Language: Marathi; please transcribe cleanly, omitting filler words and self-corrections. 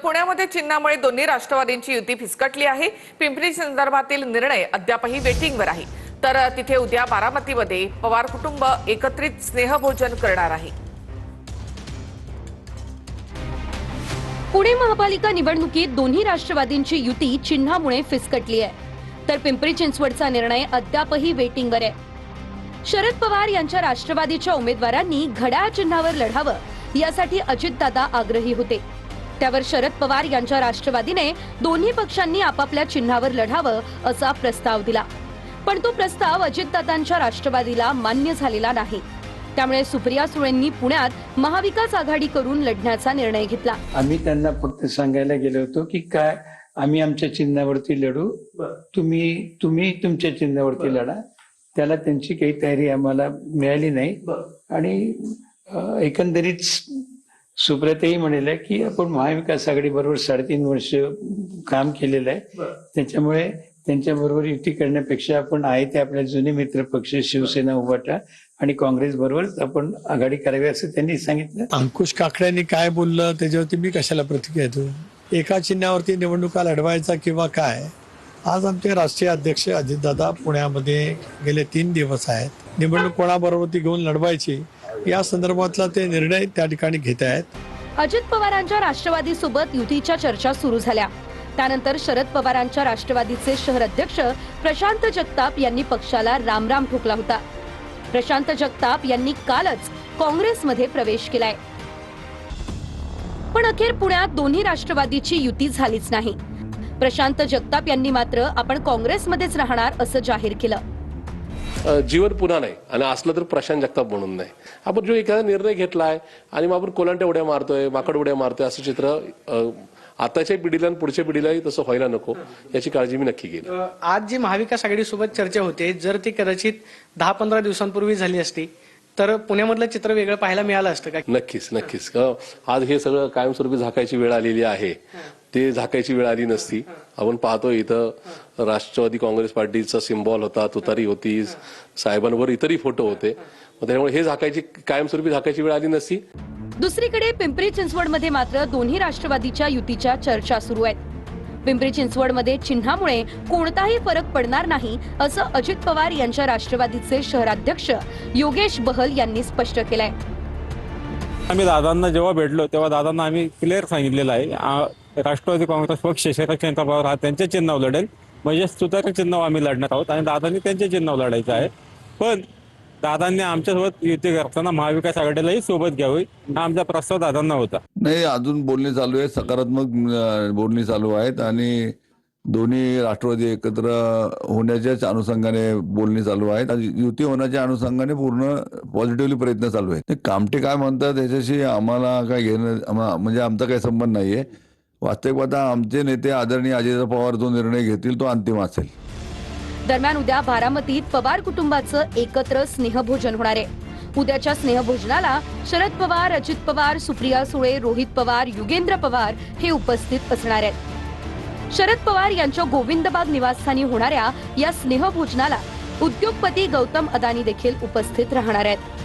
पुण्यामध्ये चिन्हामुळे दोन्ही राष्ट्रवादींची युती फिसकटली आहे। पिंपरी संदर्भातील निर्णय अद्यापही वेटिंगवर आहे। तर तिथे उद्या बारामतीमध्ये पवार कुटुंब एकत्रित स्नेहभोजन करणार आहे। पुणे महापालिका निवडणुकीत दोन्ही राष्ट्रवादींची युती चिन्हामुळे फिसकटली आहे। तर पिंपरी चिंचवडचा निर्णय अद्यापही वेटिंगवर आहे। शरद पवार यांच्या राष्ट्रवादीच्या उमेदवारांनी घड्याळ चिन्हावर लढावं यासाठी अजितदादा आग्रही होते। त्यावर शरद पवार यांच्या राष्ट्रवादीने दोन्ही पक्षांनी आपापल्या चिन्हावर लढावं असा प्रस्ताव दिला, पण तो प्रस्ताव अजितदादांच्या राष्ट्रवादीला मान्य झालेला नाही। त्यामुळे सुप्रिया सुळेंनी पुण्यात महाविकास आघाडी करून लढण्याचा निर्णय घेतला। आम्ही त्यांना फक्त सांगायला गेलो होतो की काय आम्ही आमच्या चिन्हावरती लढू, तुम्ही तुमच्या चिन्हावरती लढा। त्याला त्यांची काही तयारी आम्हाला मिळाली नाही आणि एकंदरीत सुप्रियाताई म्हणाल्या की आपण महाविकास आघाडी बरोबर 3.5 वर्ष काम केलेलं आहे, त्याच्यामुळे त्यांच्या बरोबर युती करण्यापेक्षा आपण आहे ते आपल्या जुने मित्र पक्ष शिवसेना उभाटा आणि काँग्रेस बरोबर आपण आघाडी करावी असं त्यांनी सांगितलं। अंकुश काकड्यांनी काय बोललं त्याच्यावरती मी कशाला प्रतिक्रिया देतो? एका चिन्हावरती निवडणुका लढवायचा किंवा काय? आज आमचे राष्ट्रीय अध्यक्ष अजितदादा पुण्यामध्ये गेले 3 दिवस आहेत। निवडणूक कोणाबरोबर घेऊन लढवायची या संदर्भातला ते निर्णय त्या ठिकाणी घेत आहेत। अजित पवारांच्या राष्ट्रवादी सोबत युतीच्या चर्चा सुरू झाल्या। त्यानंतर शरद पवारांच्या राष्ट्रवादीचे शहर अध्यक्ष प्रशांत जगताप यांनी पक्षाला रामराम ठोकला होता। प्रशांत जगताप यांनी कालच काँग्रेसमध्ये प्रवेश केलाय, पण अखेर पुण्यात दोन्ही राष्ट्रवादीची युती झालीच नाही। प्रशांत जगताप यांनी मात्र आपण काँग्रेसमध्येच राहणार असं जाहीर केलं। जीवन पुन्हा नाही आणि असलं तर प्रशांत जगताप म्हणून नाही। आपण जो एखादा निर्णय घेतलाय आणि मग आपण कोलांट्या उड्या मारतोय, माकड उड्या मारतोय असं चित्र आताच्या पिढीला आणि पुढच्या पिढीलाही तसं व्हायला नको याची काळजी मी नक्की घेईन। आज जी महाविकास आघाडी सोबत चर्चा होते, जर ती कदाचित 10-15 दिवसांपूर्वी झाली असती तर पुण्यामधलं चित्र वेगळं पाहायला मिळालं असतं का? नक्कीच। आज हे सगळं कायमस्वरूपी झाकायची वेळ आलेली आहे, ते झाकायची वेळ आली नसती। आपण पाहतो इथं राष्ट्रवादी काँग्रेस पार्टीचा सिम्बॉल होता, तुतारी होती, साहेबांवर इतरही फोटो होते, त्यामुळे हे झाकायची कायमस्वरूपी झाकायची वेळ आली नसती। दुसरीकडे पिंपरी चिंचवडमध्ये मात्र दोन्ही राष्ट्रवादीच्या युतीच्या चर्चा सुरू आहेत। पिंपरी चिंचवडमध्ये चिन्हामुळे कोणताही फरक पडणार नाही असं अजित पवार यांच्या राष्ट्रवादीचे शहराध्यक्ष योगेश बहल यांनी स्पष्ट केलंय। आम्ही दादांना जेव्हा भेटलो तेव्हा दादांना आम्ही क्लिअर सांगितलेलं आहे राष्ट्रवादी काँग्रेस पक्ष शरद पवार हा त्यांच्या चिन्हावर लढेल, म्हणजे तुतारी चिन्हावर आम्ही लढणार आहोत आणि दादांनी त्यांच्या चिन्हावर लढायचं आहे। पण दादांनी आमच्यासोबत युती करताना महाविकास आघाडीलाही सोबत घ्यावी हा आमचा प्रस्ताव दादांना होता। नाही, अजून बोलणी चालू आहे, सकारात्मक बोलणी चालू आहेत आणि दोन्ही राष्ट्रवादी एकत्र होण्याच्याच अनुषंगाने बोलणी चालू आहेत। युती होण्याच्या अनुषंगाने पूर्ण पॉझिटिव्हली प्रयत्न चालू आहेत। कामटे काय म्हणतात याच्याशी आम्हाला काय घेणं, म्हणजे आमचा काही संबंध नाहीये। वास्तविक आमचे नेते आदरणीय अजित पवार जो निर्णय घेतील तो अंतिम असेल। दरम्यान उद्या बारामतीत पवार कुटुंबाचं एकत्र स्नेहभोजन होणार आहे। उद्याच्या स्नेहभोजनाला शरद पवार, अजित पवार, सुप्रिया सुळे, रोहित पवार, युगेंद्र पवार हे उपस्थित असणार आहेत। शरद पवार यांच्या गोविंदबाग निवासस्थानी होणाऱ्या या स्नेहभोजनाला उद्योगपती गौतम अदानी देखील उपस्थित राहणार आहेत।